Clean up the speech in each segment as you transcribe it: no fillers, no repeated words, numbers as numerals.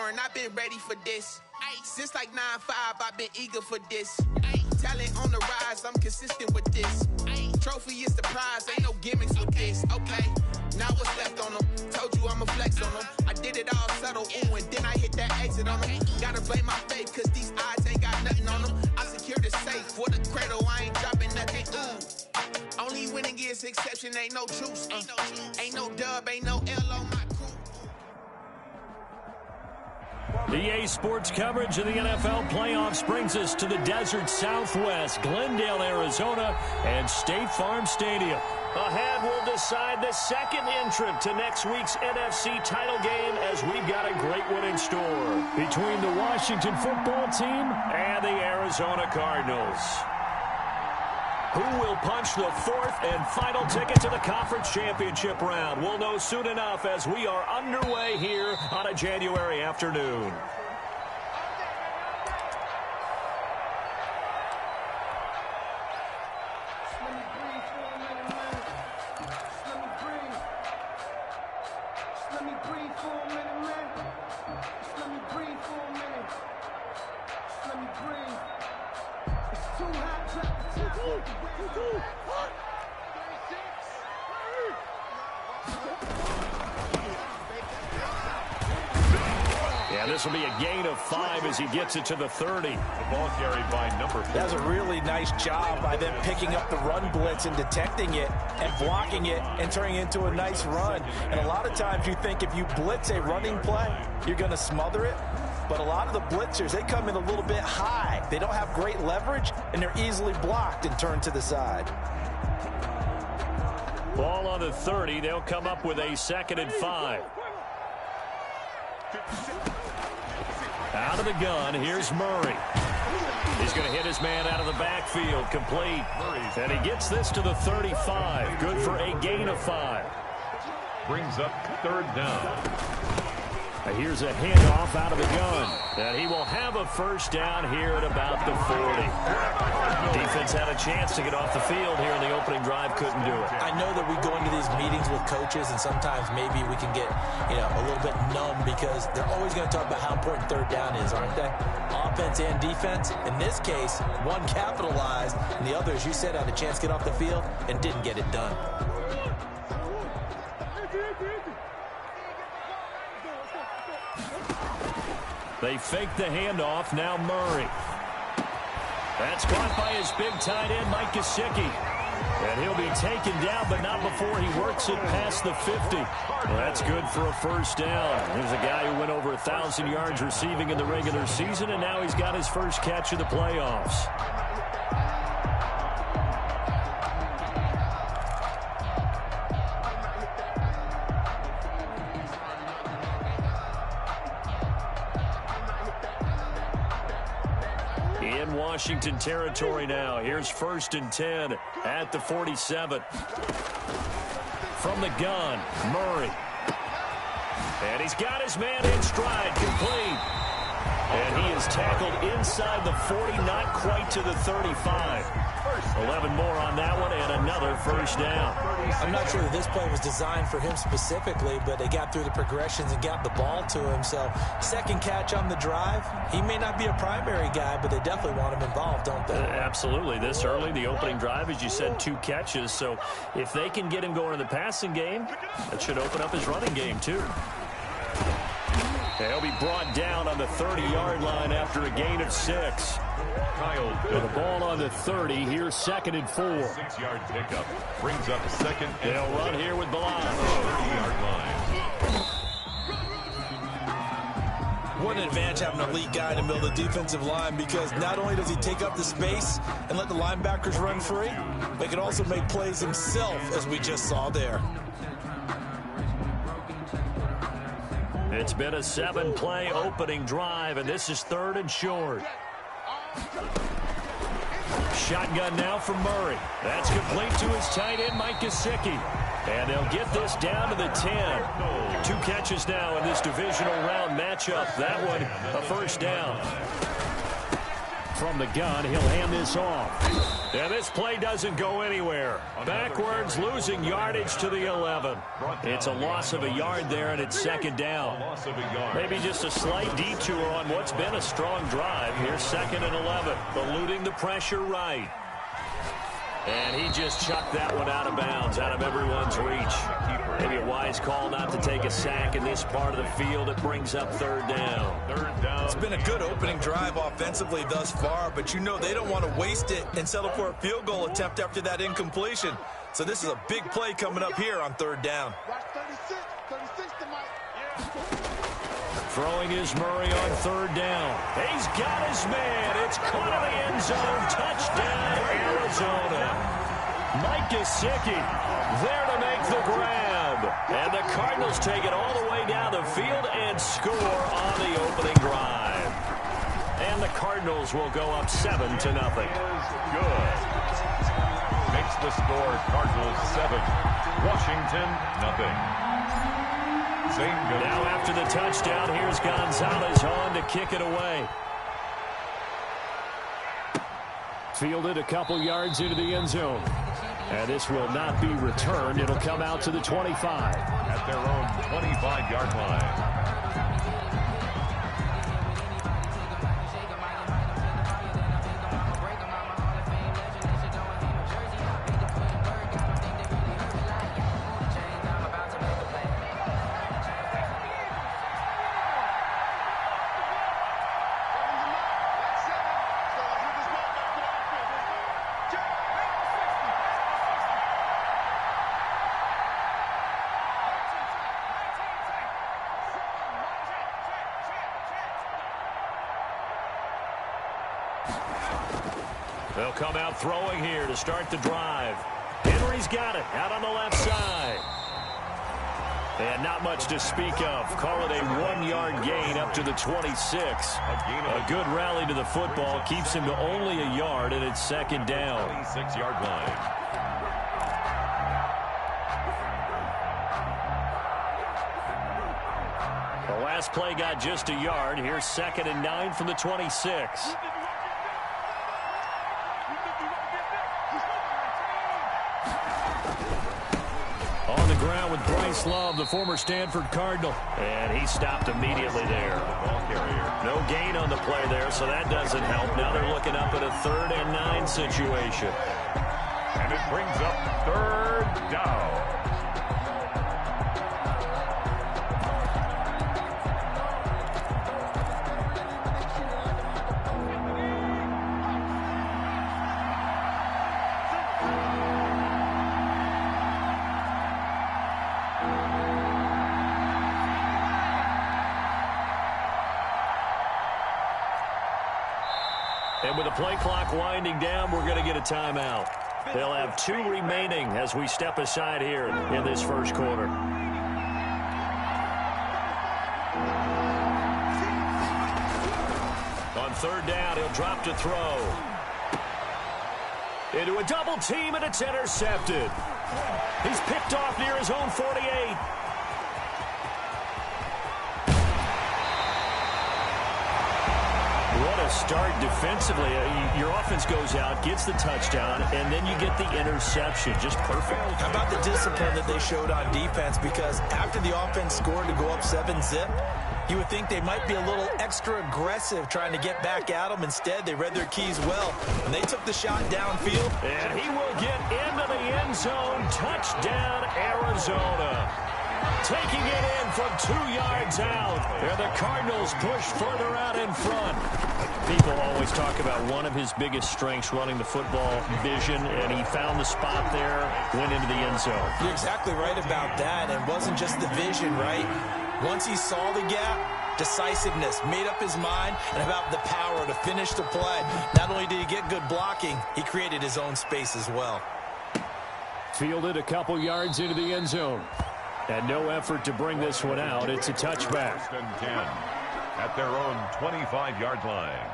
foreign, I've been ready for this. Since like 9-5, I've been eager for this. Talent on the rise, I'm consistent with this. Trophy is the prize, ain't no gimmicks with this. Okay, now what's left on them? Told you I'ma flex on them. I did it all subtle, ooh, and then I hit that exit on them. Gotta blame my faith, cause these odds ain't got nothing on them. I secure the safe for the cradle, I ain't dropping nothing, ooh. Only winning is exception, ain't no truce. Ain't no dub, ain't no L on my crew. EA Sports coverage of the NFL playoffs brings us to the desert Southwest, Glendale, Arizona, and State Farm Stadium. Ahead, we'll decide the second entrant to next week's NFC title game as we've got a great one in store between the Washington football team and the Arizona Cardinals. Who will punch the fourth and final ticket to the conference championship round? We'll know soon enough as we are underway here on a January afternoon. Yeah, this will be a gain of 5 as he gets it to the 30. The ball carried by number 4. That was a really nice job by them picking up the run blitz and detecting it and blocking it and turning it into a nice run. And a lot of times you think if you blitz a running play, you're going to smother it. But a lot of the blitzers, they come in a little bit high. They don't have great leverage, and they're easily blocked and turned to the side. Ball on the 30. They'll come up with a 2nd and 5. Out of the gun, here's Murray. He's going to hit his man out of the backfield, complete. And he gets this to the 35. Good for a gain of 5. Brings up 3rd down. Here's a handoff out of the gun. And he will have a first down here at about the 40. Defense had a chance to get off the field here in the opening drive, couldn't do it. I know that we go into these meetings with coaches, and sometimes maybe we can get, a little bit numb because they're always going to talk about how important 3rd down is, aren't they? Offense and defense. In this case, one capitalized, and the other, as you said, had a chance to get off the field and didn't get it done. They fake the handoff. Now Murray. That's caught by his big tight end, Mike Gesicki. And he'll be taken down, but not before he works it past the 50. Well, that's good for a first down. There's a guy who went over 1,000 yards receiving in the regular season, and now he's got his first catch of the playoffs. Washington territory now. Here's 1st and 10 at the 47. From the gun, Murray. And he's got his man in stride, complete. And he is tackled inside the 40, not quite to the 35. 11 more on that one, and another first down. I'm not sure that this play was designed for him specifically, but they got through the progressions and got the ball to him. So, 2nd catch on the drive. He may not be a primary guy, but they definitely want him involved, don't they? Absolutely. This early, the opening drive, as you said, 2 catches. So, if they can get him going in the passing game, that should open up his running game, too. He'll be brought down on the 30-yard line after a gain of 6. With the ball on the 30, here's 2nd and 4. 6-yard pickup brings up 2nd. They'll run here with Bilal. 30-yard line. What an advantage having an elite guy in the middle of the defensive line, because not only does he take up the space and let the linebackers run free, but he can also make plays himself, as we just saw there. It's been a 7-play opening drive, and this is 3rd and short. Shotgun now for Murray. That's complete to his tight end, Mike Gesicki. And they'll get this down to the 10. 2 catches now in this divisional round matchup. That one, a first down. from the gun. He'll hand this off. And this play doesn't go anywhere. Backwards, losing yardage to the 11. It's a loss of a yard there, and it's second down. Maybe just a slight detour on what's been a strong drive. Here's 2nd and 11. Eluding the pressure right. And he just chucked that one out of bounds, out of everyone's reach. Maybe a wise call not to take a sack in this part of the field. It brings up 3rd down. It's been a good opening drive offensively thus far, but you know they don't want to waste it and settle for a field goal attempt after that incompletion. So this is a big play coming up here on 3rd down. Throwing is Murray on 3rd down. He's got his man. It's caught in the end zone. Touchdown, Arizona. Mike Gesicki There to make the grab. And the Cardinals take it all the way down the field and score on the opening drive. And the Cardinals will go up 7-0. Good. Makes the score Cardinals 7, Washington 0. Now after the touchdown, here's Gonzalez on to kick it away. Fielded a couple yards into the end zone. And this will not be returned. It'll come out to the 25. At their own 25-yard line. They'll come out throwing here to start the drive. Henry's got it out on the left side. And not much to speak of. Call it a 1-yard gain up to the 26. A good rally to the football keeps him to only a yard, and it's 2nd down. 26-yard line. The last play got just a yard. Here's 2nd and 9 from the 26. On the ground with Bryce Love, the former Stanford Cardinal. And he stopped immediately there. No gain on the play there, so that doesn't help. Now they're looking up at a 3rd and 9 situation. And it brings up 3rd down. And with the play clock winding down, we're going to get a timeout. They'll have 2 remaining as we step aside here in this first quarter. On 3rd down, he'll drop to throw. Into a double team, and it's intercepted. He's picked off near his own 48. What a start defensively. Your offense goes out, gets the touchdown, and then you get the interception. Just perfect. How about the discipline that they showed on defense? Because after the offense scored to go up 7-zip, you would think they might be a little extra aggressive trying to get back at them. Instead, they read their keys well, and they took the shot downfield. And he will get into the end zone. Touchdown, Arizona. Taking it in from 2 yards out. And the Cardinals push further out in front. People always talk about one of his biggest strengths, running the football, vision, and he found the spot there, went into the end zone. You're exactly right about that. It wasn't just the vision, right? Once he saw the gap, decisiveness, made up his mind, and about the power to finish the play. Not only did he get good blocking, he created his own space as well. Fielded a couple yards into the end zone. And no effort to bring this one out. It's a touchback. 1st and 10 at their own 25-yard line.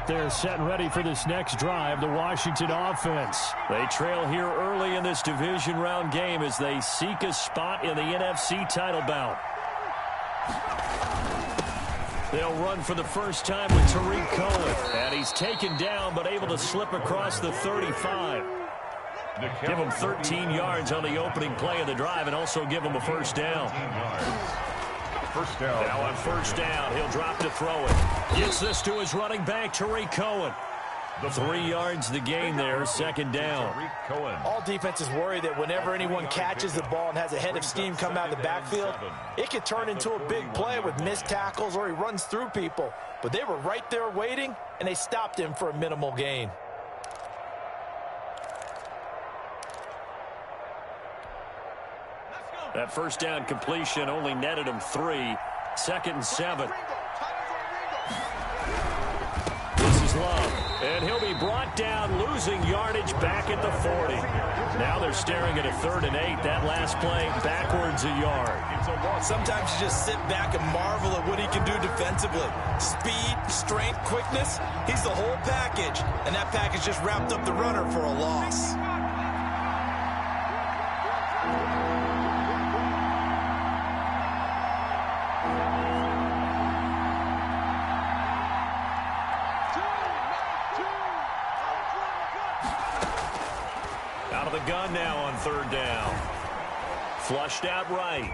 out there setting ready for this next drive, the Washington offense. They trail here early in this division round game as they seek a spot in the NFC title bout. They'll run for the first time with Tariq Cohen. And he's taken down but able to slip across the 35. Give him 13 yards on the opening play of the drive and also give him a first down. First down. Now on first down, he'll drop to throw it. Gets this to his running back, Tariq Cohen. 3 yards the gain there, second down. All defenses worry that whenever anyone catches the ball and has a head of steam come out of the backfield, it could turn into a big play with missed tackles or he runs through people. But they were right there waiting, and they stopped him for a minimal gain. That first down completion only netted him 3. Second and 7. This is Love. And he'll be brought down, losing yardage back at the 40. Now they're staring at a 3rd and 8. That last play backwards a yard. Sometimes you just sit back and marvel at what he can do defensively. Speed, strength, quickness. He's the whole package. And that package just wrapped up the runner for a loss. Gun now on 3rd down. Flushed out right.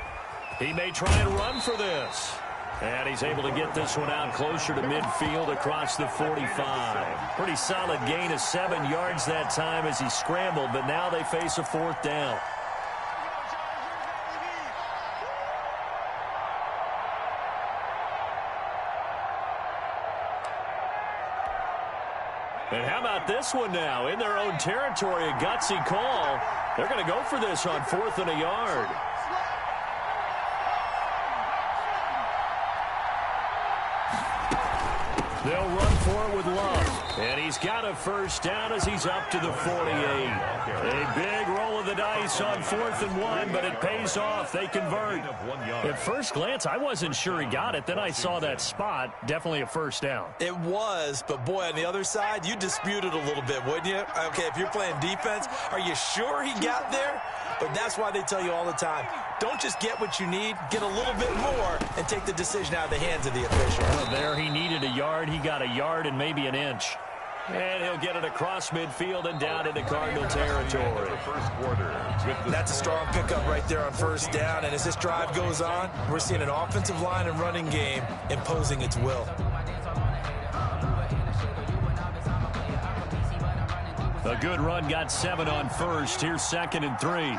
He may try and run for this. And he's able to get this one out closer to midfield across the 45. Pretty solid gain of 7 yards that time as he scrambled, but now they face a 4th down. And how about this one now? In their own territory, a gutsy call. They're going to go for this on 4th and a yard. They'll run for it with Love. And he's got a first down as he's up to the 48. A big roll of the dice on 4th and 1, but it pays off. They convert. At first glance, I wasn't sure he got it. Then I saw that spot. Definitely a first down. It was, but boy, on the other side, you dispute it a little bit, wouldn't you? Okay, if you're playing defense, are you sure he got there? But that's why they tell you all the time, don't just get what you need, get a little bit more, and take the decision out of the hands of the official. Well, there he needed a yard. He got a yard and maybe an inch. And he'll get it across midfield and down into Cardinal territory. That's a strong pickup right there on first down. And as this drive goes on, we're seeing an offensive line and running game imposing its will. A good run got 7 on first. Here's 2nd and 3.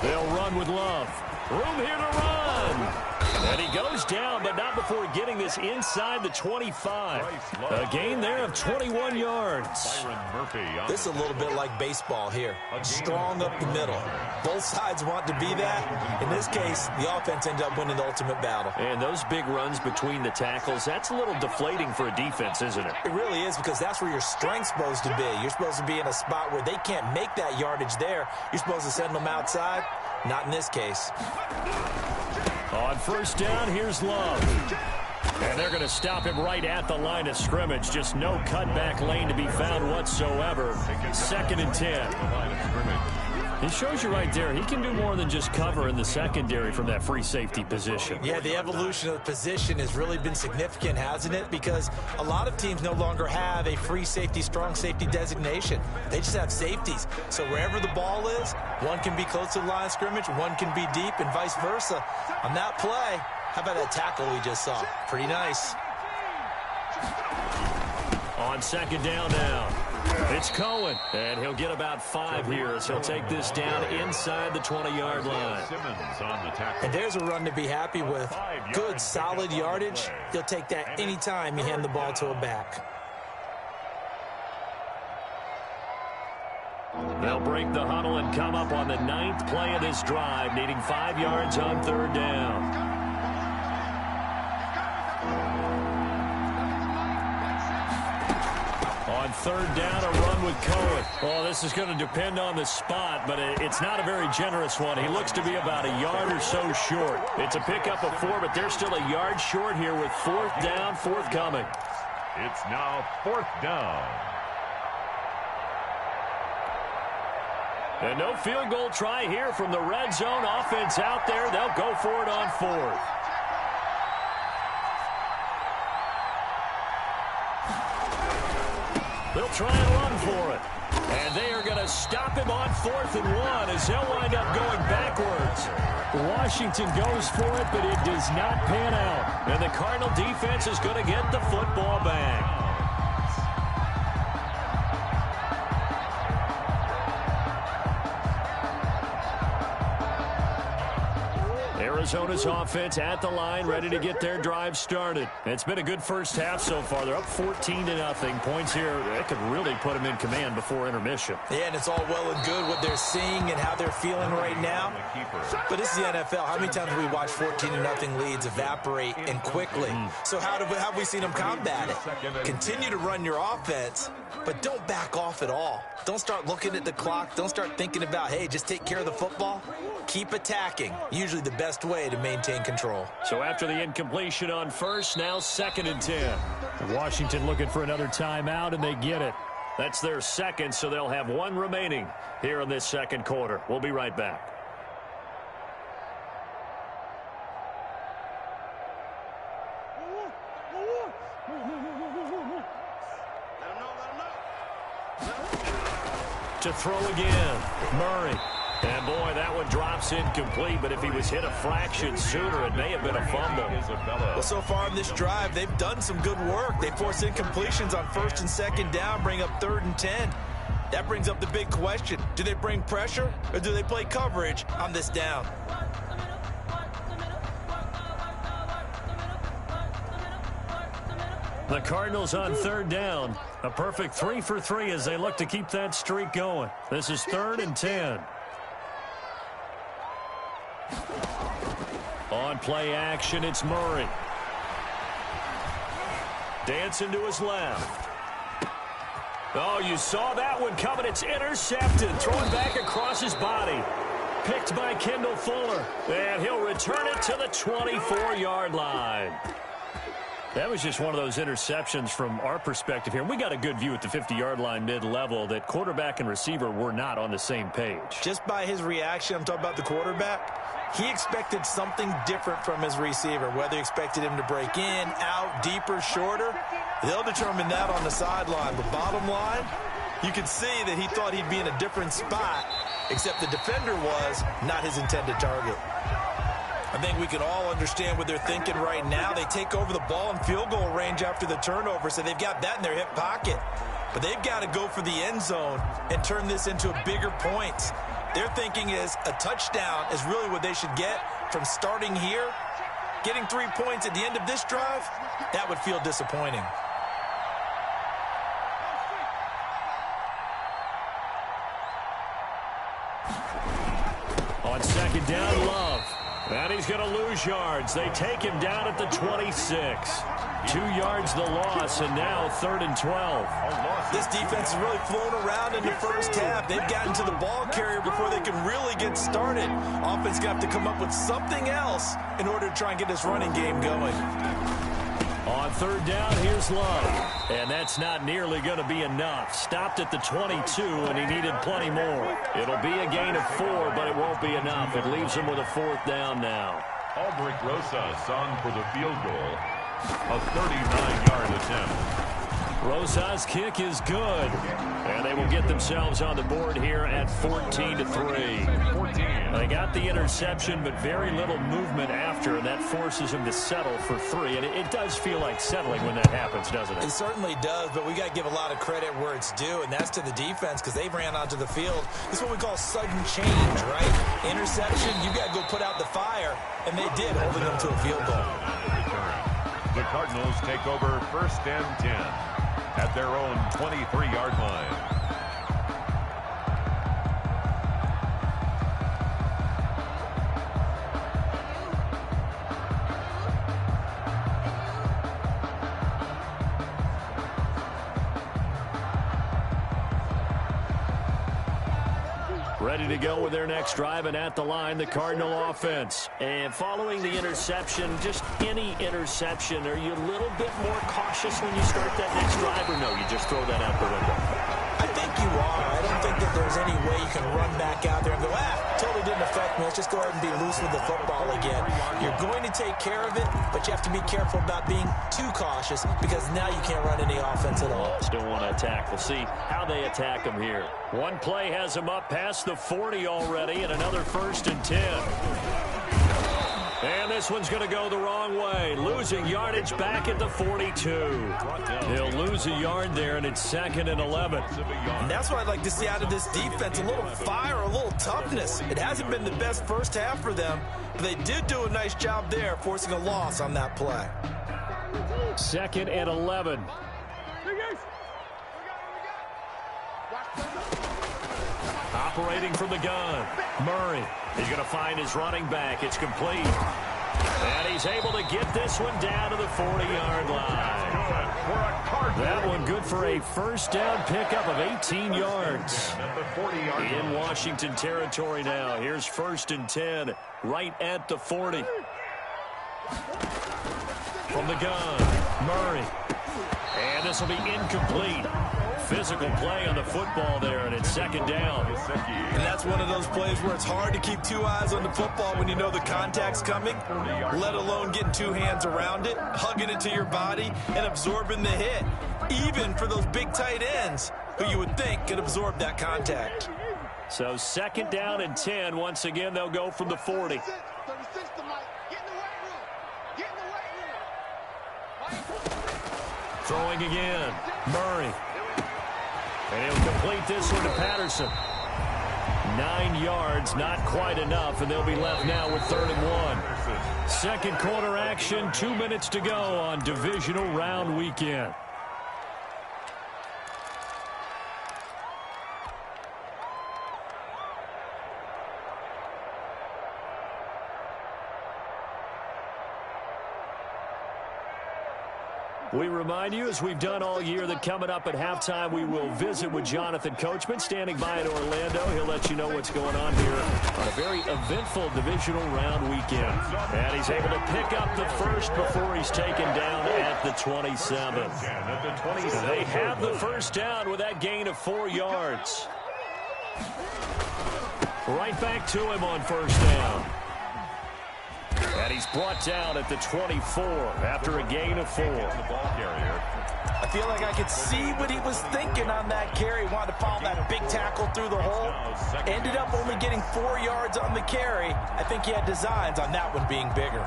They'll run with Love. Room here to run. And he goes down, but not before getting this inside the 25. A gain there of 21 yards. This is a little bit like baseball here. Strong up the middle. Both sides want to be that. In this case, the offense ended up winning the ultimate battle. And those big runs between the tackles, that's a little deflating for a defense, isn't it? It really is, because that's where your strength's supposed to be. You're supposed to be in a spot where they can't make that yardage there. You're supposed to send them outside. Not in this case. On first down, here's Love. And they're going to stop him right at the line of scrimmage. Just no cutback lane to be found whatsoever. 2nd and 10. It shows you right there, he can do more than just cover in the secondary from that free safety position. Yeah, the evolution of the position has really been significant, hasn't it? Because a lot of teams no longer have a free safety, strong safety designation. They just have safeties. So wherever the ball is, one can be close to the line of scrimmage, one can be deep, and vice versa. On that play, how about that tackle we just saw? Pretty nice. On 2nd down now. It's Cohen, and he'll get about 5 here as he'll take this down inside the 20-yard line. And there's a run to be happy with. Good, solid yardage. He'll take that anytime you hand the ball to a back. They'll break the huddle and come up on the 9th play of this drive, needing 5 yards on 3rd down. On on third down, a run with Cohen. Well, this is going to depend on the spot, but it's not a very generous one. He looks to be about a yard or so short. It's a pickup of 4, but they're still a yard short here with fourth down forthcoming. It's now fourth down. And no field goal try here from the red zone offense out there. They'll go for it on fourth. They'll try and run for it. And they are going to stop him on 4th and 1 as they'll wind up going backwards. Washington goes for it, but it does not pan out. And the Cardinal defense is going to get the football back. Arizona's offense at the line, ready to get their drive started. It's been a good first half so far. They're up 14-0. Points here, that could really put them in command before intermission. Yeah, and it's all well and good what they're seeing and how they're feeling right now. But this is the NFL. How many times have we watched 14-0 leads evaporate and quickly? So how have we seen them combat it? Continue to run your offense, but don't back off at all. Don't start looking at the clock. Don't start thinking about, hey, just take care of the football. Keep attacking. Usually the best way to maintain control. So after the incompletion on first, now 2nd and 10. Washington looking for another timeout, and they get it. That's their second, so they'll have one remaining here in this second quarter. We'll be right back. To throw again, Murray. And, boy, that one drops incomplete, but if he was hit a fraction sooner, it may have been a fumble. Well, so far on this drive, they've done some good work. They force incompletions on 1st and 2nd down, bring up 3rd and 10. That brings up the big question. Do they bring pressure, or do they play coverage on this down? The Cardinals on 3rd down. A perfect 3 for 3 as they look to keep that streak going. This is 3rd and 10. On play action, it's Murray. Dancing to his left. Oh, you saw that one coming. It's intercepted. Thrown back across his body. Picked by Kendall Fuller. And he'll return it to the 24-yard line. That was just one of those interceptions from our perspective here. We got a good view at the 50-yard line mid-level that quarterback and receiver were not on the same page. Just by his reaction, I'm talking about the quarterback, he expected something different from his receiver, whether he expected him to break in, out, deeper, shorter. They'll determine that on the sideline. But bottom line, you can see that he thought he'd be in a different spot, except the defender was not his intended target. I think we can all understand what they're thinking right now. They take over the ball in field goal range after the turnover, so they've got that in their hip pocket. But they've got to go for the end zone and turn this into a bigger point. Their thinking is a touchdown is really what they should get from starting here. Getting 3 points at the end of this drive, that would feel disappointing. On 2nd down, Love. And he's going to lose yards. They take him down at the 26. 2 yards the loss, and now 3rd and 12. This defense has really flown around in the first half. They've gotten to the ball carrier before they can really get started. Offense got to come up with something else in order to try and get this running game going. On 3rd down, here's Love. And that's not nearly going to be enough. Stopped at the 22, and he needed plenty more. It'll be a gain of 4, but it won't be enough. It leaves him with a 4th down now. Aldrich Rosas on for the field goal. A 39-yard attempt. Rosas' kick is good. And they will get themselves on the board here at 14-3. They got the interception, but very little movement after, and that forces them to settle for 3. And it does feel like settling when that happens, doesn't it? It certainly does, but we got to give a lot of credit where it's due, and that's to the defense because they ran onto the field. This is what we call sudden change, right? Interception, you got to go put out the fire, and they did, holding them to a field goal. The Cardinals take over 1st and 10 at their own 23-yard line. Ready to go with their next drive, and at the line, the Cardinal offense. And following the interception, just any interception, are you a little bit more cautious when you start that next drive, or no, you just throw that out the window? I think you are. I don't think that there's any way you can run back out there and go, totally didn't affect me. Let's just go ahead and be loose with the football again. You're going to take care of it, but you have to be careful about being too cautious because now you can't run any offense at all. Still want to attack. We'll see how they attack them here. One play has them up past the 40 already, and another 1st and 10. And this one's going to go the wrong way. Losing yardage back at the 42. They'll lose a yard there, and it's 2nd and 11. And that's what I'd like to see out of this defense, a little fire, a little toughness. It hasn't been the best first half for them, but they did do a nice job there, forcing a loss on that play. 2nd and 11. Operating from the gun, Murray. He's going to find his running back. It's complete. And he's able to get this one down to the 40-yard line. That one good for a first down pickup of 18 yards. In Washington territory now. Here's 1st and 10 right at the 40. From the gun, Murray. And this will be incomplete. Physical play on the football there, and it's 2nd down. And that's one of those plays where it's hard to keep two eyes on the football when you know the contact's coming, let alone getting two hands around it, hugging it to your body, and absorbing the hit, even for those big tight ends who you would think could absorb that contact. So 2nd down and 10. Once again, they'll go from the 40. Throwing again, Murray. And he'll complete this one to Patterson. 9 yards, not quite enough, and they'll be left now with 3rd and 1. Second quarter action, 2 minutes to go on divisional round weekend. We remind you, as we've done all year, that coming up at halftime, we will visit with Jonathan Coachman, standing by in Orlando. He'll let you know what's going on here on a very eventful divisional round weekend. And he's able to pick up the first before he's taken down at the 27. They have the first down with that gain of 4 yards. Right back to him on first down. And he's brought down at the 24 after a gain of 4. I feel like I could see what he was thinking on that carry. Wanted to follow that big tackle through the hole. Ended up only getting 4 yards on the carry. I think he had designs on that one being bigger.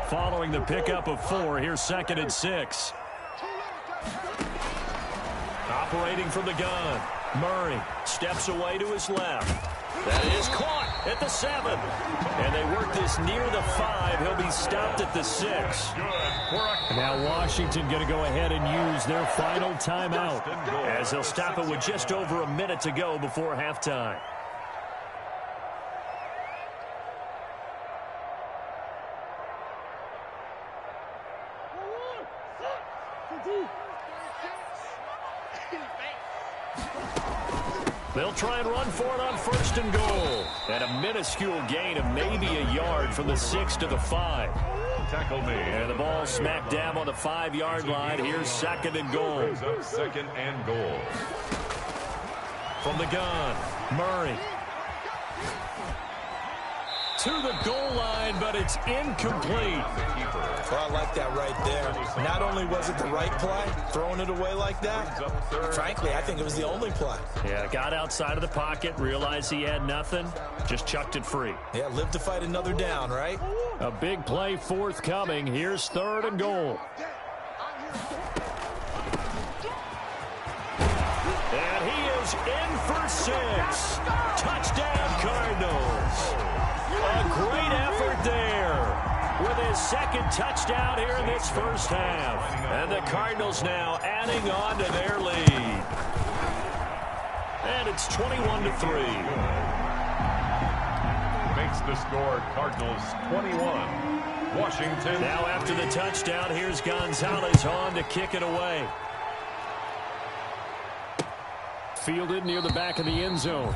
Following the pickup of 4, here's 2nd and 6. Operating from the gun, Murray steps away to his left. That is caught at the 7. And they work this near the 5. He'll be stopped at the 6. Now Washington going to go ahead and use their final timeout, as they'll stop it with just over a minute to go before halftime. They'll try and run for it on 1st and goal. And a minuscule gain of maybe a yard from the 6 to the 5. Tackle me. And the ball smack dab on the 5-yard line. Here's 2nd and goal. 2nd and goal. From the gun, Murray. To the goal line, but it's incomplete. Well, I like that right there. Not only was it the right play, throwing it away like that, frankly, I think it was the only play. Yeah, got outside of the pocket, realized he had nothing, just chucked it free. Yeah, live to fight another down, right? A big play forthcoming. Here's 3rd and goal. And he is in for 6. Touchdown, Cardinals. A great effort there with his 2nd touchdown here in this first half. And the Cardinals now adding on to their lead. And it's 21-3. Makes the score Cardinals 21. Washington. Now after the touchdown, here's Gonzalez on to kick it away. fielded near the back of the end zone.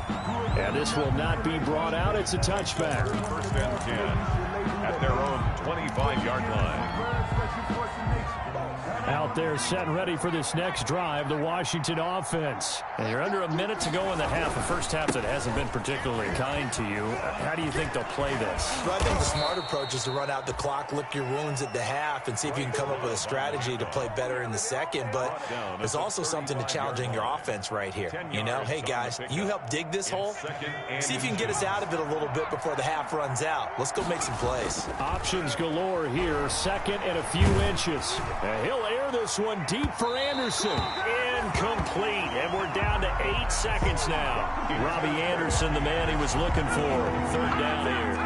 And this will not be brought out. It's a touchback. First and 10 at their own 25-yard line. Out there set and ready for this next drive, the Washington offense. And you're under a minute to go in the half, a first half that hasn't been particularly kind to you. How do you think they'll play this? Well, I think the smart approach is to run out the clock, lick your wounds at the half, and see if you can come up with a strategy to play better in the second. But there's also something to challenging your offense right here. You know, hey, guys, you help dig this hole. See if you can get us out of it a little bit before the half runs out. Let's go make some plays. Options galore here, second and a few inches. And he'll air this one deep for Anderson. Incomplete, and we're down to 8 seconds now. Robbie Anderson, the man he was looking for. Third down here.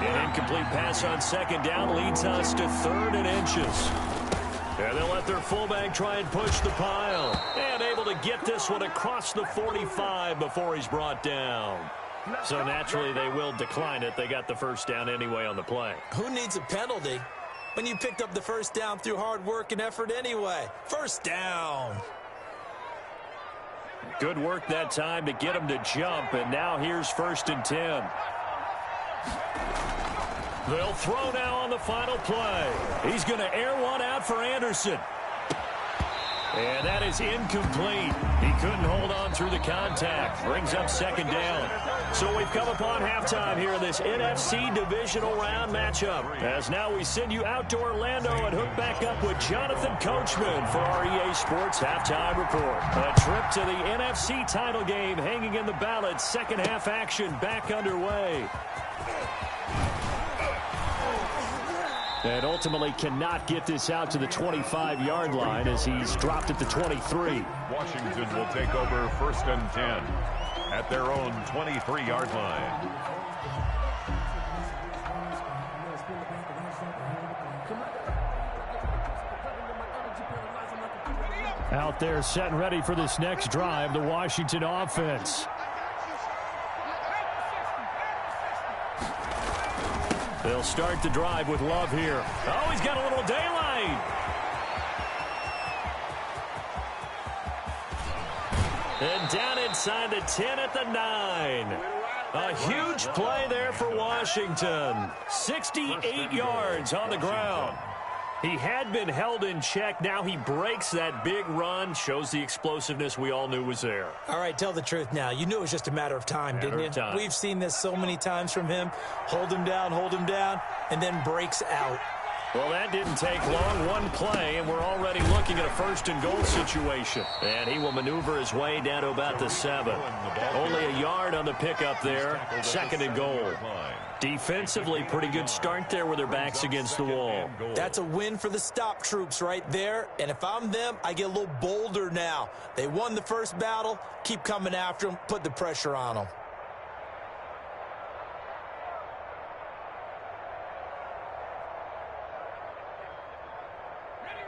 An incomplete pass on second down leads us to 3rd and inches. And they'll let their fullback try and push the pile. And able to get this one across the 45 before he's brought down. So naturally they will decline it. They got the first down anyway on the play. Who needs a penalty when you picked up the first down through hard work and effort anyway? First down. Good work that time to get him to jump, and now here's 1st and 10. They'll throw now on the final play. He's going to air one out for Anderson. And that is incomplete. He couldn't hold on through the contact. Brings up 2nd down. So we've come upon halftime here in this NFC divisional round matchup. As now we send you out to Orlando and hook back up with Jonathan Coachman for our EA Sports Halftime Report. A trip to the NFC title game hanging in the balance. Second half action back underway. And ultimately cannot get this out to the 25-yard line as he's dropped at the 23. Washington will take over 1st and 10 at their own 23-yard line. Out there set and ready for this next drive, the Washington offense. They'll start the drive with Love here. Oh, he's got a little daylight. And down inside the 10 at the 9. A huge play there for Washington. 68 yards on the ground. He had been held in check. Now he breaks that big run. Shows the explosiveness we all knew was there. All right, tell the truth now. You knew it was just a matter of time, didn't you? We've seen this so many times from him. Hold him down, and then breaks out. Well, that didn't take long. One play, and we're already looking at a 1st and goal situation. And he will maneuver his way down to about the 7. Only a yard on the pickup there. 2nd and goal. Defensively, pretty good start there with their backs against the wall. That's a win for the stop troops right there. And if I'm them, I get a little bolder now. They won the first battle. Keep coming after them. Put the pressure on them.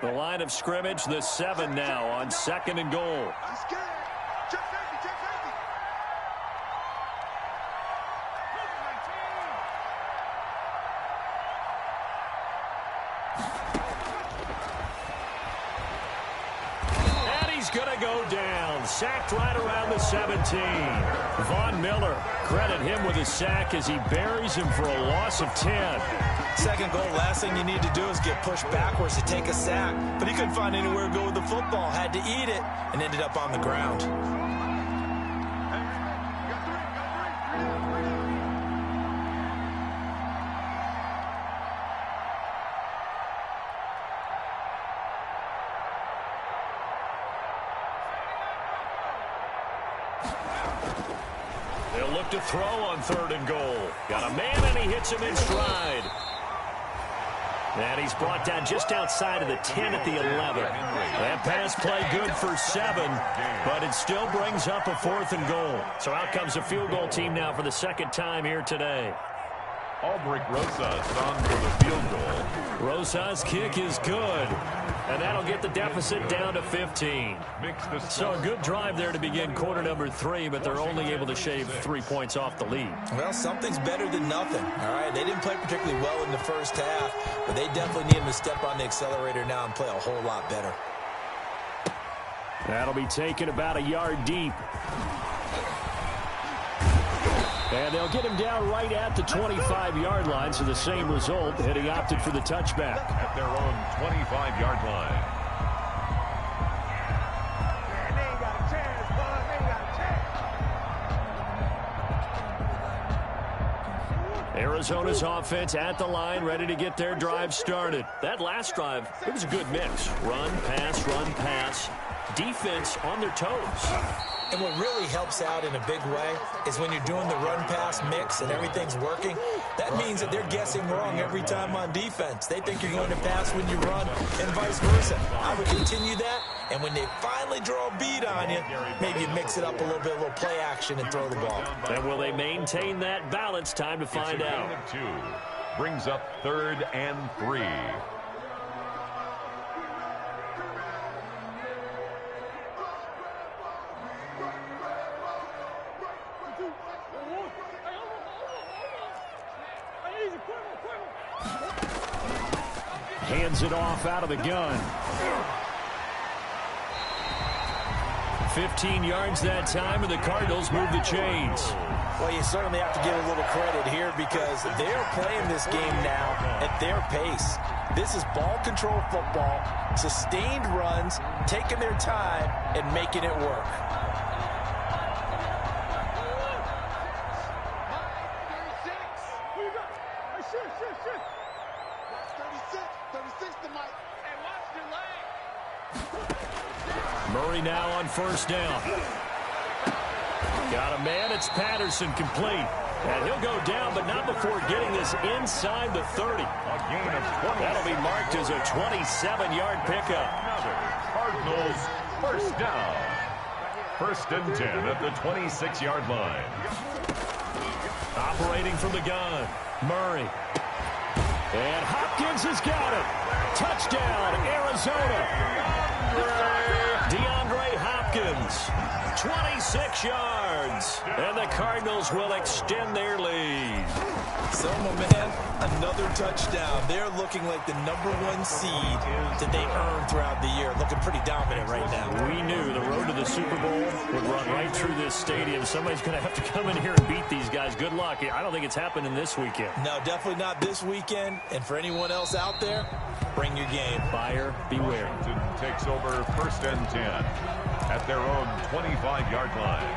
The line of scrimmage, the 7 now on 2nd and goal. And he's going to go down. Sacked right around the 17. Von Miller, credit him with a sack as he buries him for a loss of 10. 2nd goal, last thing you need to do is get pushed backwards to take a sack. But he couldn't find anywhere to go with the football. Had to eat it and ended up on the ground. They'll look to throw on 3rd and goal. Got a man, and he hits him in stride. And he's brought down just outside of the 10 at the 11. That pass play good for 7, but it still brings up a 4th and goal. So out comes a field goal team now for the 2nd time here today. Aldrich Rosas on for the field goal. Rosas' kick is good. And that'll get the deficit down to 15. So a good drive there to begin quarter number 3, but they're only able to shave 3 points off the lead. Well, something's better than nothing, all right? They didn't play particularly well in the first half, but they definitely need him to step on the accelerator now and play a whole lot better. That'll be taken about a yard deep. And they'll get him down right at the 25-yard line, so the same result, and he opted for the touchback. At their own 25-yard line. Arizona's offense at the line, ready to get their drive started. That last drive, it was a good mix. Run, pass. Defense on their toes. And what really helps out in a big way is when you're doing the run-pass mix and everything's working, that means that they're guessing wrong every time on defense. They think you're going to pass when you run and vice versa. I would continue that, and when they finally draw a beat on you, maybe you mix it up a little bit, a little play action, and throw the ball. And will they maintain that balance? Time to find out. It's a gain of 2. Brings up 3rd and 3. Hands it off out of the gun. 15 yards that time, and the Cardinals move the chains. Well, you certainly have to give a little credit here because they're playing this game now at their pace. This is ball control football, sustained runs, taking their time, and making it work. Murray now on first down. Got a man. It's Patterson, complete. And he'll go down, but not before getting this inside the 30. That'll be marked as a 27-yard pickup. Another Cardinals first down. 1st and 10 at the 26-yard line. Operating from the gun, Murray. And Hopkins has got it. Touchdown, Arizona. DeAndre Hopkins, 26 yards, and the Cardinals will extend their lead. So, my man, another touchdown. They're looking like the #1 seed that they earned throughout the year. Looking pretty dominant right now. We knew the road to the Super Bowl would run right through this stadium. Somebody's going to have to come in here and beat these guys. Good luck. I don't think it's happening this weekend. No, definitely not this weekend. And for anyone else out there, bring your game. Buyer beware. Washington takes over 1st and 10 at their own 25-yard line.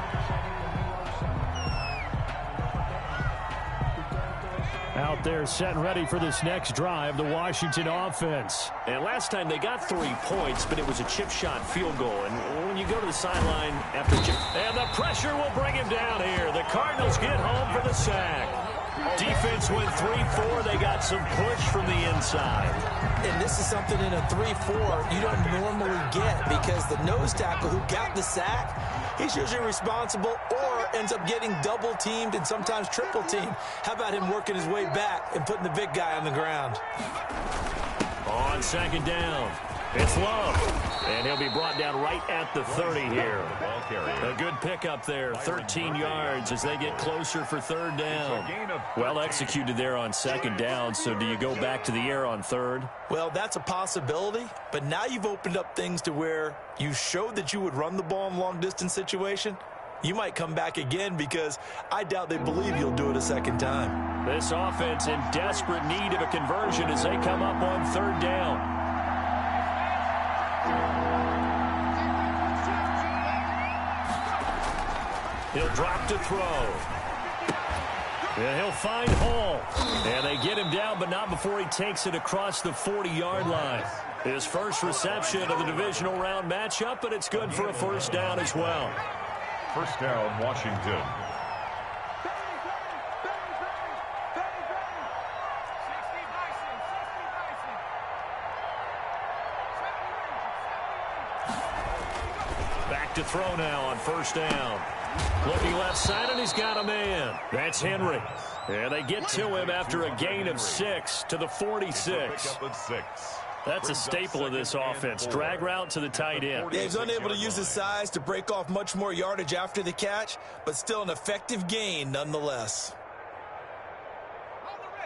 Out there set and ready for this next drive, the Washington offense. And last time they got 3 points, but it was a chip shot field goal. And when you go to the sideline after chip, and the pressure will bring him down here. The Cardinals get home for the sack. Defense went 3-4. They got some push from the inside. And this is something in a 3-4 you don't normally get because the nose tackle who got the sack, he's usually responsible or ends up getting double teamed and sometimes triple teamed. How about him working his way back and putting the big guy on the ground? On 2nd down, it's Love. And he'll be brought down right at the 30 here. A good pickup there, 13 yards as they get closer for 3rd down. Well executed there on 2nd down, so do you go back to the air on 3rd? Well, that's a possibility, but now you've opened up things to where you showed that you would run the ball in long-distance situation. You might come back again because I doubt they believe you'll do it a 2nd time. This offense in desperate need of a conversion as they come up on 3rd down. He'll drop to throw. And he'll find Hall. And they get him down, but not before he takes it across the 40-yard line. His first reception of the divisional round matchup, but it's good for a 1st down as well. 1st down, Washington. Back to throw now on 1st down. Looking left side, and he's got a man. That's Henry. And they get to him after a gain of 6 to the 46. That's a staple of this offense. Drag route to the tight end. Yeah, he's unable to use his size to break off much more yardage after the catch, but still an effective gain nonetheless.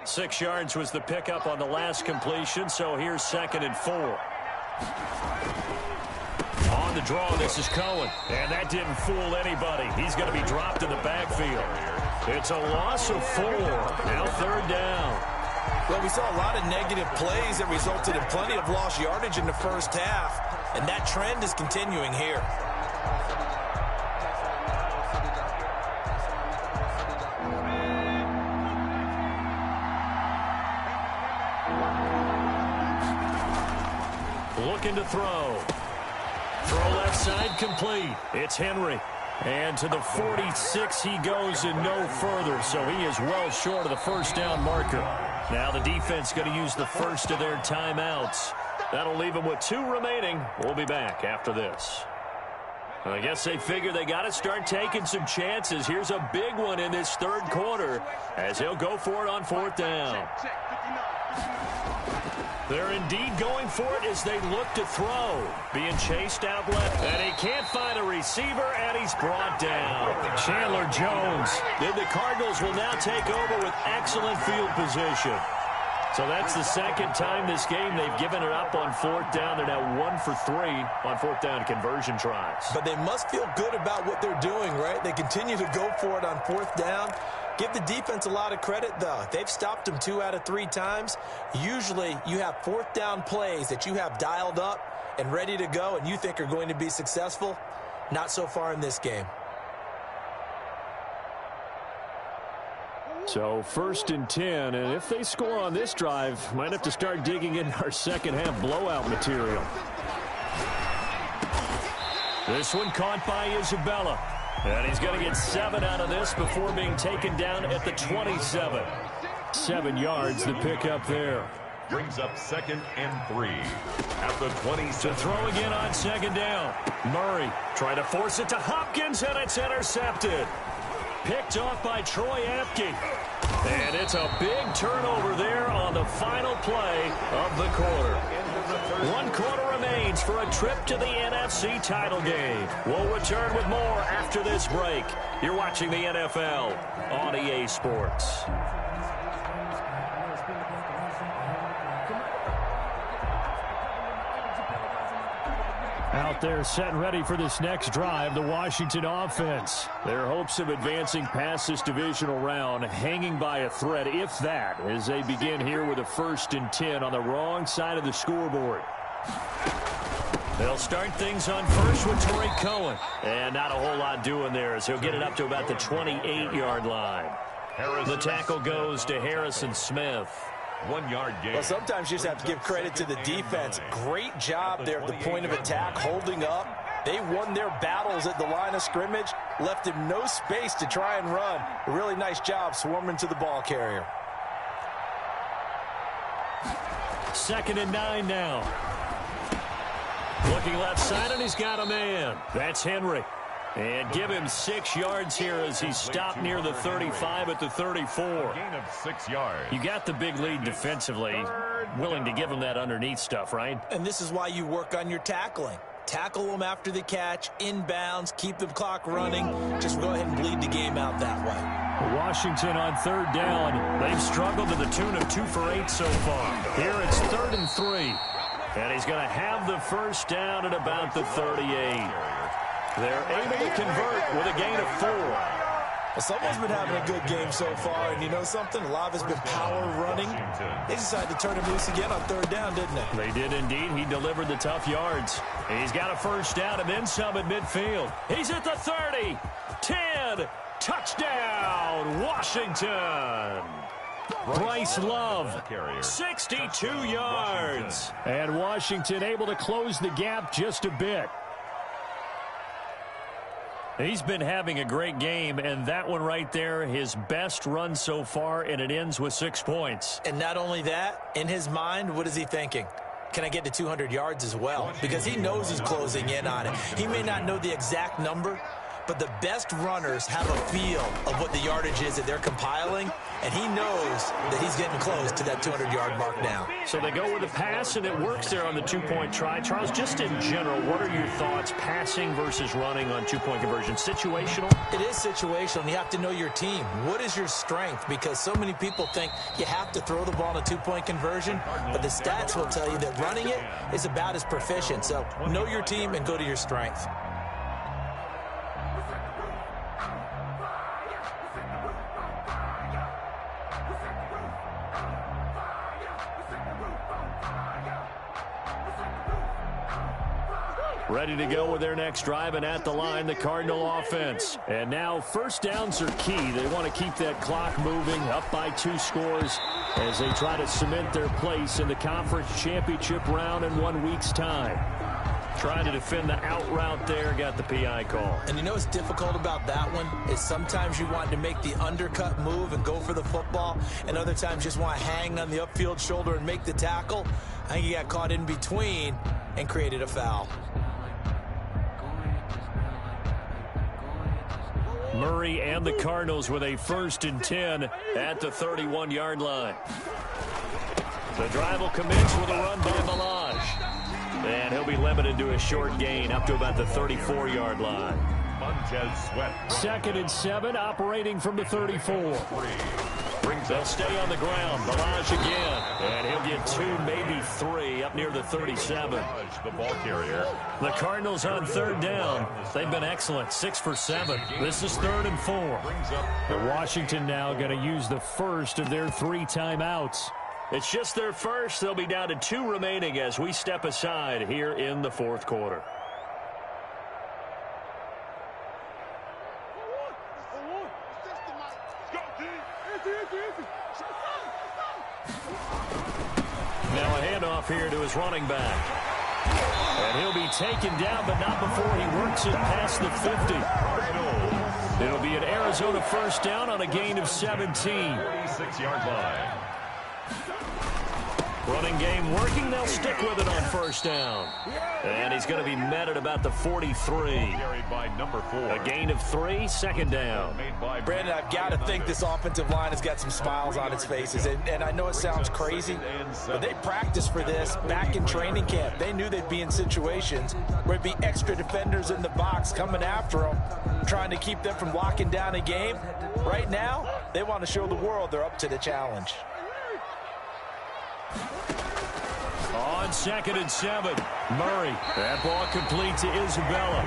6 yards was the pickup on the last completion, so here's 2nd and 4. on the draw. This is Cohen. And that didn't fool anybody. He's going to be dropped in the backfield. It's a loss of 4. Now 3rd down. Well, we saw a lot of negative plays that resulted in plenty of lost yardage in the first half, and that trend is continuing here. Looking to throw. Throw left side complete. It's Henry. And to the 46 he goes and no further, so he is well short of the first down marker. Now the defense going to use the first of their timeouts. That'll leave them with 2 remaining. We'll be back after this. I guess they figure they got to start taking some chances. Here's a big one in this 3rd quarter as he'll go for it on 4th down. They're indeed going for it as they look to throw. Being chased out left. And he can't find a receiver, and he's brought down. Chandler Jones. Then the Cardinals will now take over with excellent field position. So that's the 2nd time this game they've given it up on 4th down. They're now 1 for 3 on 4th down conversion tries. But they must feel good about what they're doing, right? They continue to go for it on 4th down. Give the defense a lot of credit, though. They've stopped them 2 out of 3 times. Usually, you have 4th down plays that you have dialed up and ready to go and you think are going to be successful. Not so far in this game. So 1st and 10, and if they score on this drive, might have to start digging in our second half blowout material. This one caught by Isabella. And he's going to get 7 out of this before being taken down at the 27. 7 yards the pick up there. Brings up 2nd and 3 at the 20. To throw again on 2nd down. Murray trying to force it to Hopkins, and it's intercepted. Picked off by Troy Apke. And it's a big turnover there on the final play of the quarter. 1 quarter remains for a trip to the NFC title game. We'll return with more after this break. You're watching the NFL on EA Sports. Out there set and ready for this next drive, the Washington offense. Their hopes of advancing past this divisional round hanging by a thread, if that, as they begin here with a 1st and 10 on the wrong side of the scoreboard. They'll start things on first with Torrey Cohen. And not a whole lot doing there as he'll get it up to about the 28-yard line. The tackle goes to Harrison Smith. 1 yard gain. Well, sometimes you just have to give credit to the defense. Great job there at the point of attack, holding up. They won their battles at the line of scrimmage, left him no space to try and run. A really nice job swarming to the ball carrier. 2nd and 9 now. Looking left side, and he's got a man. That's Henry. And give him 6 yards here as he stopped near the 35 at the 34. Gain of 6 yards. You got the big lead defensively. Willing to give him that underneath stuff, right? And this is why you work on your tackling. Tackle them after the catch, inbounds, keep the clock running. Just go ahead and bleed the game out that way. Washington on 3rd down. They've struggled to the tune of 2 for 8 so far. Here it's 3rd and 3. And he's going to have the first down at about the 38. They're able to convert with a gain of 4. Well, someone's been having a good game so far, and you know something? A lot of it's been power running. They decided to turn him loose again on 3rd down, didn't they? They did indeed. He delivered the tough yards. He's got a first down and then some at midfield. He's at the 30. 10. Touchdown, Washington. Bryce Love, 62 yards. And Washington able to close the gap just a bit. He's been having a great game, and that one right there, his best run so far, and it ends with 6 points. And not only that, in his mind, what is he thinking? Can I get to 200 yards as well? Because he knows he's closing in on it. He may not know the exact number, but the best runners have a feel of what the yardage is that they're compiling, and he knows that he's getting close to that 200-yard mark now. So they go with a pass, and it works there on the two-point try. Charles, just in general, what are your thoughts passing versus running on two-point conversion? Situational? It is situational, and you have to know your team. What is your strength? Because so many people think you have to throw the ball in a two-point conversion, but the stats will tell you that running it is about as proficient. So know your team and go to your strength. Ready to go with their next drive, and at the line, the Cardinal offense. And now first downs are key. They want to keep that clock moving, up by 2 scores as they try to cement their place in the conference championship round in 1 week's time. Trying to defend the out route there, got the PI call. And you know what's difficult about that one is sometimes you want to make the undercut move and go for the football, and other times you just want to hang on the upfield shoulder and make the tackle. I think he got caught in between and created a foul. Murray and the Cardinals with a 1st and 10 at the 31-yard line. The drive will commence with a run by Balaj. And he'll be limited to a short gain up to about the 34-yard line. Montez Sweat. 2nd and 7, operating from the 34. They'll stay on the ground. Balaj again. And he'll get 2, maybe 3 up near the 37. The ball carrier. The Cardinals on 3rd down. They've been excellent. 6 for 7. This is 3rd and 4. And Washington now going to use the first of their 3 timeouts. It's just their first. They'll be down to 2 remaining as we step aside here in the 4th quarter. Now a handoff here to his running back. And he'll be taken down, but not before he works it past the 50. It'll be an Arizona first down on a gain of 17. 46-yard line. Running game working. They'll stick with it on 1st down. And he's going to be met at about the 43. Carried by number 4. A gain of 3, 2nd down. Brandon, I've got to think this offensive line has got some smiles on its faces. And I know it sounds crazy, but they practiced for this back in training camp. They knew they'd be in situations where it'd be extra defenders in the box coming after them, trying to keep them from locking down a game. Right now, they want to show the world they're up to the challenge. On 2nd and 7, Murray. That ball complete to Isabella.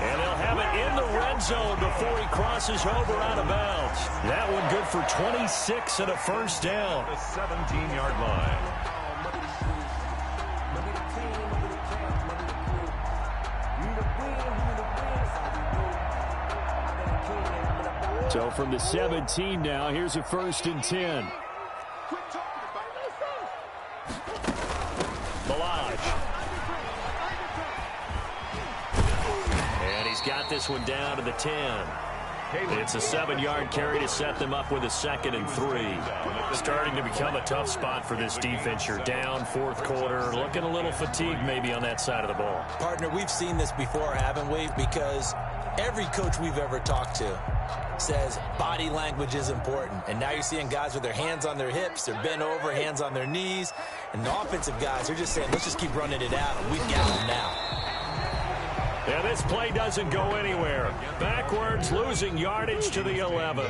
And they'll have it in the red zone before he crosses over out of bounds. That one good for 26 and a 1st down. The 17-yard line. So from the 17 now, here's a 1st and 10. And he's got this one down to the 10. It's a 7-yard carry to set them up with a 2nd and 3. Starting to become a tough spot for this defense. You're down 4th quarter, looking a little fatigued maybe on that side of the ball. Partner, we've seen this before, haven't we? Because every coach we've ever talked to says body language is important. And now you're seeing guys with their hands on their hips, they're bent over, hands on their knees. And the offensive guys are just saying, let's just keep running it out, and we've got them now. Yeah, this play doesn't go anywhere. Backwards, losing yardage to the 11.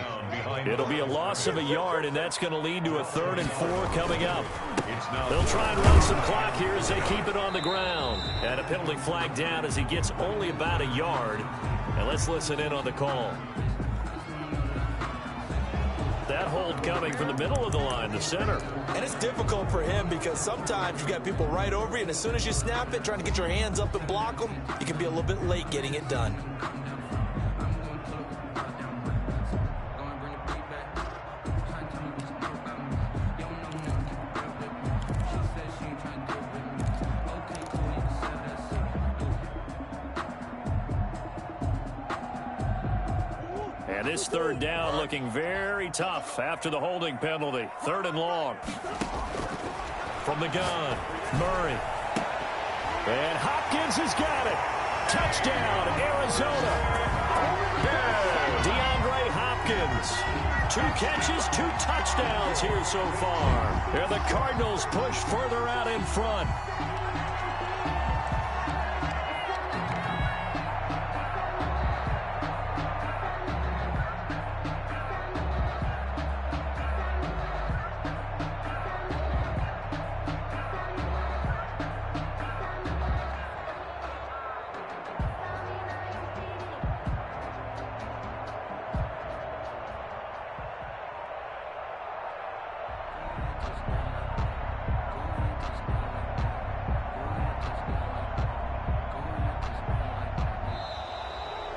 It'll be a loss of a yard, and that's going to lead to a 3rd and 4 coming up. They'll try and run some clock here as they keep it on the ground. And a penalty flag down as he gets only about a yard. And let's listen in on the call. That hold coming from the middle of the line, the center. And it's difficult for him because sometimes you've got people right over you, and as soon as you snap it, trying to get your hands up and block them, you can be a little bit late getting it done. And this 3rd down looking very tough after the holding penalty. 3rd and long. From the gun, Murray. And Hopkins has got it. Touchdown, Arizona. DeAndre Hopkins. 2 catches, 2 touchdowns here so far. And the Cardinals push further out in front.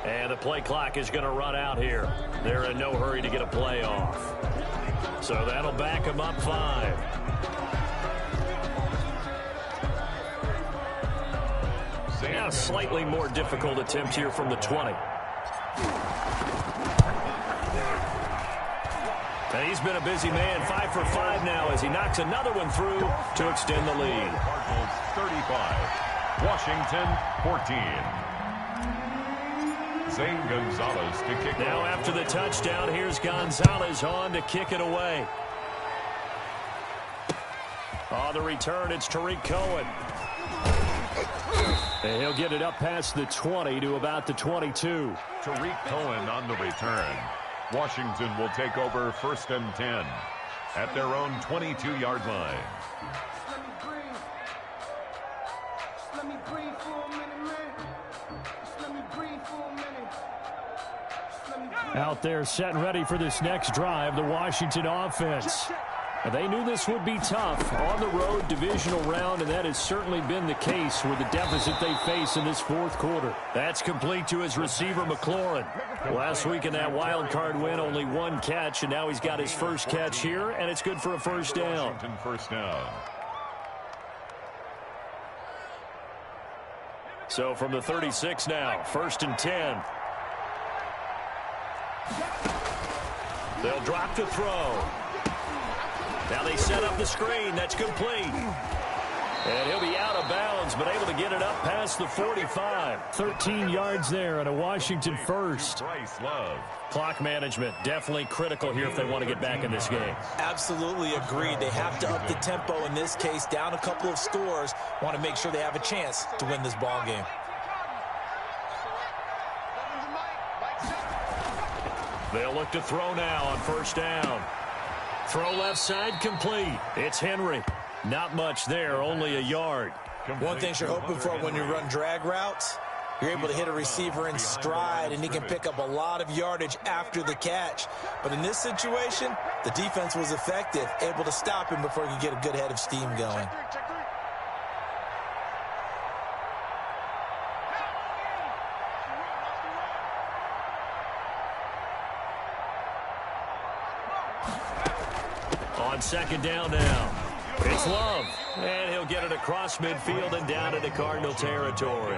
And the play clock is going to run out here. They're in no hurry to get a play off. So that'll back them up 5. Now, slightly more difficult attempt here from the 20. And he's been a busy man, 5 for 5 now as he knocks another one through to extend the lead. Cardinals 35, Washington 14. Zane Gonzalez to kick. Now after the touchdown, here's Gonzalez on to kick it away. On the return, it's Tariq Cohen. And he'll get it up past the 20 to about the 22. Tariq Cohen on the return. Washington will take over 1st and 10 at their own 22-yard line. Out there set and ready for this next drive, the Washington offense. They knew this would be tough on the road, divisional round, and that has certainly been the case with the deficit they face in this 4th quarter. That's complete to his receiver, McLaurin. Last week in that wild card win, only 1 catch, and now he's got his first catch here, and it's good for a first down. Washington first down. So from the 36 now, 1st and 10. They'll drop to throw. Now they set up the screen. That's complete. And he'll be out of bounds, but able to get it up past the 45. 13 yards there and a Washington first. Clock management definitely critical here if they want to get back in this game. Absolutely agreed. They have to up the tempo in this case, down a couple of scores. Want to make sure they have a chance to win this ball game. They'll look to throw now on 1st down. Throw left side complete. It's Henry. Not much there, only a yard. One thing you're hoping for when you run drag routes, you're able to hit a receiver in stride, and he can pick up a lot of yardage after the catch. But in this situation, the defense was effective, able to stop him before he could get a good head of steam going. On 2nd down now. It's Love. And he'll get it across midfield and down into Cardinal territory.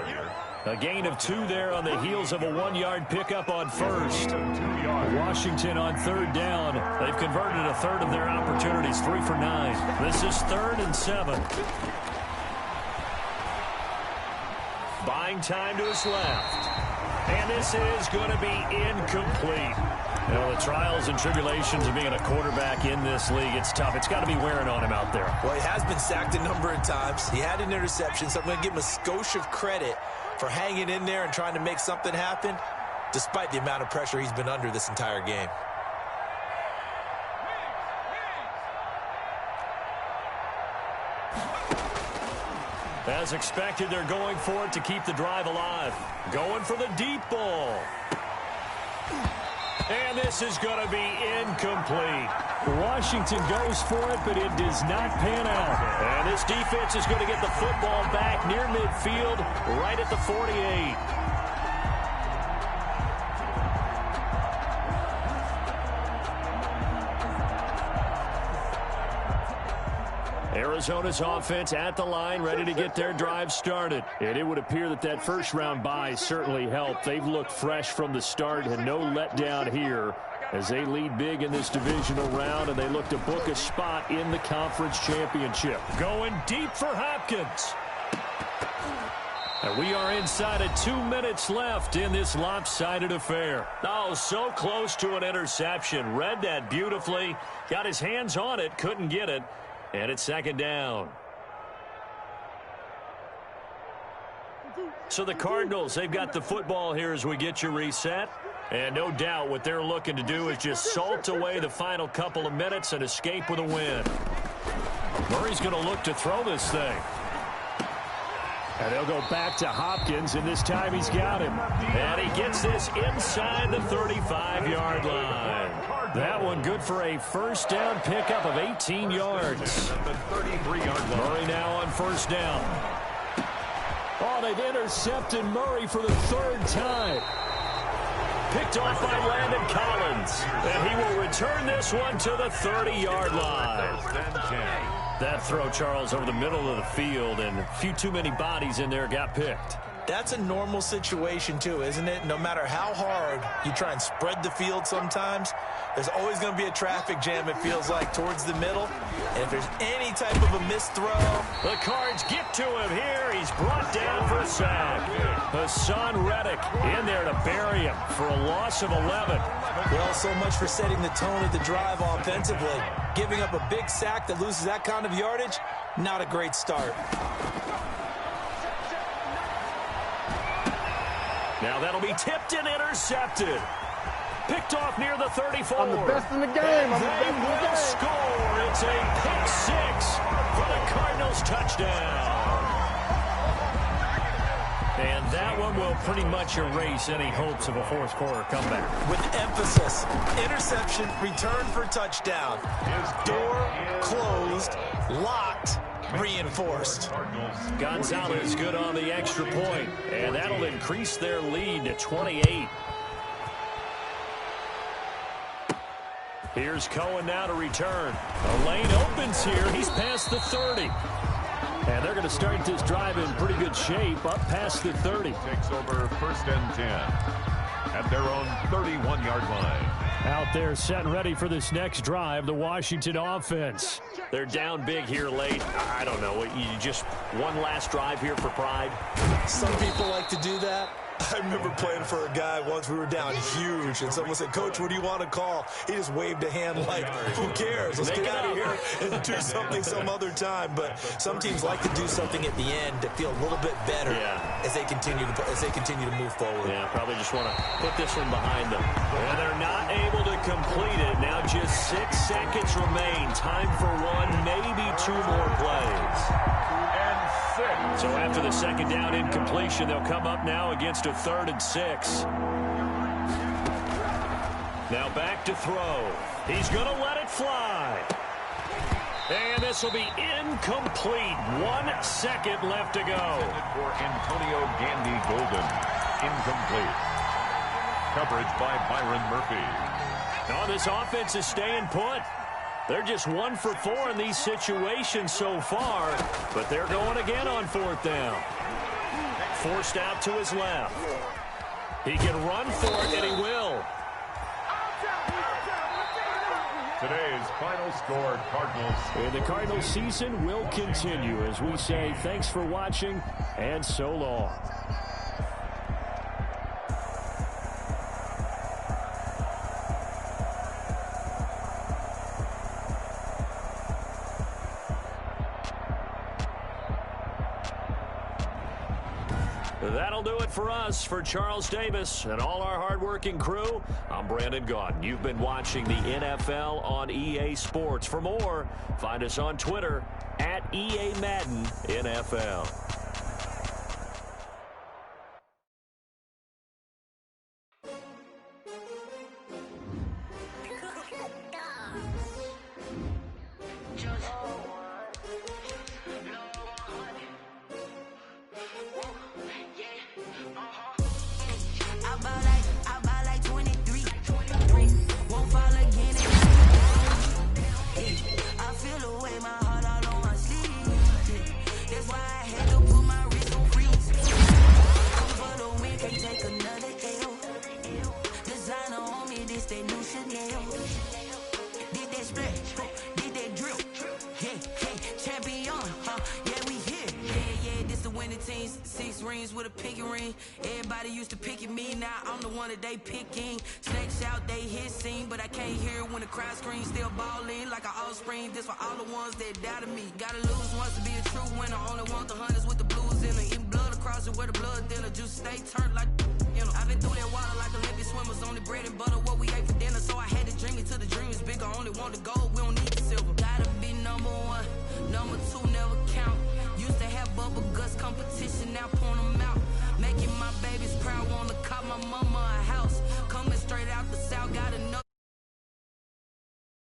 A gain of 2 there on the heels of a 1-yard pickup on 1st. Washington on 3rd down. They've converted a 1/3 of their opportunities, 3 for 9. This is 3rd and 7. Buying time to his left. And this is going to be incomplete. You know, the trials and tribulations of being a quarterback in this league, it's tough. It's got to be wearing on him out there. Well, he has been sacked a number of times. He had an interception, so I'm going to give him a skosh of credit for hanging in there and trying to make something happen, despite the amount of pressure he's been under this entire game. As expected, they're going for it to keep the drive alive. Going for the deep ball. And this is going to be incomplete. Washington goes for it, but it does not pan out. And this defense is going to get the football back near midfield, right at the 48. Arizona's offense at the line, ready to get their drive started. And it would appear that that first-round bye certainly helped. They've looked fresh from the start and no letdown here as they lead big in this divisional round, and they look to book a spot in the conference championship. Going deep for Hopkins. And we are inside of 2 minutes left in this lopsided affair. Oh, so close to an interception. Read that beautifully. Got his hands on it. Couldn't get it. And it's second down. So the Cardinals, they've got the football here as we get you reset. And no doubt what they're looking to do is just salt away the final couple of minutes and escape with a win. Murray's going to look to throw this thing. And they'll go back to Hopkins, and this time he's got him. And he gets this inside the 35-yard line. That one good for a first down pickup of 18 yards. At the 33-yard line. Murray now on first down. Oh, they've intercepted Murray for the third time. Picked off by Landon Collins. And he will return this one to the 30-yard line. That throw, Charles, over the middle of the field, and a few too many bodies in there got picked. That's a normal situation, too, isn't it? No matter how hard you try and spread the field sometimes, there's always going to be a traffic jam, it feels like, towards the middle. And if there's any type of a missed throw, the Cards get to him here. He's brought down for a sack. Hassan Reddick in there to bury him for a loss of 11. Well, so much for setting the tone of the drive offensively. Giving up a big sack that loses that kind of yardage, not a great start. Now that'll be tipped and intercepted. Picked off near the 34. I'm the best in the game. They will score. It's a pick six for the Cardinals touchdown. And that one will pretty much erase any hopes of a fourth quarter comeback. With emphasis, interception, return for touchdown. Door closed, locked, reinforced. Gonzalez good on the extra point, and that'll increase their lead to 28. Here's Cohen now to return. A lane opens here. He's past the 30. And they're going to start this drive in pretty good shape, up past the 30. Takes over first and 10 at their own 31-yard line. Out there set and ready for this next drive, the Washington offense. They're down big here late. I don't know. You just one last drive here for pride? Some people like to do that. I remember playing for a guy once. We were down huge, and someone said, "Coach, what do you want to call?" He just waved a hand like, "Who cares? Let's get out of here and do something some other time." But some teams like to do something at the end to feel a little bit better as they continue to move forward. Yeah, probably just want to put this one behind them. And they're not able to complete it. Now just 6 seconds remain. Time for one, maybe 2 more plays. So after the second down incompletion, they'll come up now against a 3rd and 6. Now back to throw. He's going to let it fly. And this will be incomplete. 1 second left to go. For Antonio Gandy Golden. Incomplete. Coverage by Byron Murphy. Oh, this offense is staying put. They're just 1 for 4 in these situations so far, but they're going again on 4th down. Forced out to his left. He can run for it, and he will. Today's final score, Cardinals. And the Cardinals season will continue as we say thanks for watching and so long. That'll do it for us. For Charles Davis and all our hardworking crew, I'm Brandon Gaudin. You've been watching the NFL on EA Sports. For more, find us on Twitter at EA Madden NFL. I feel the way my heart all on my sleeve. That's why I had to 18, 6 rings with a pinky ring. Everybody used to pick at me, now I'm the one that they picking. Snakes out, they hit scene, but I can't hear when the crowd screams. Still ballin' like an offspring. This for all the ones that doubted me. Gotta lose once to be a true winner. Only want the hunters with the blues in it. Eating blood across it where the blood thinner. Juice stay turned like you know. I've been through that water like Olympic swimmers. Only bread and butter what we ate for dinner. So I had to dream it till the dream is bigger. Only want the gold, we don't need the silver. Gotta be number one, number two never count. Used to have bubble guts competition, now point them out. Making my babies proud, wanna cop my mama a house. Coming straight out the south, got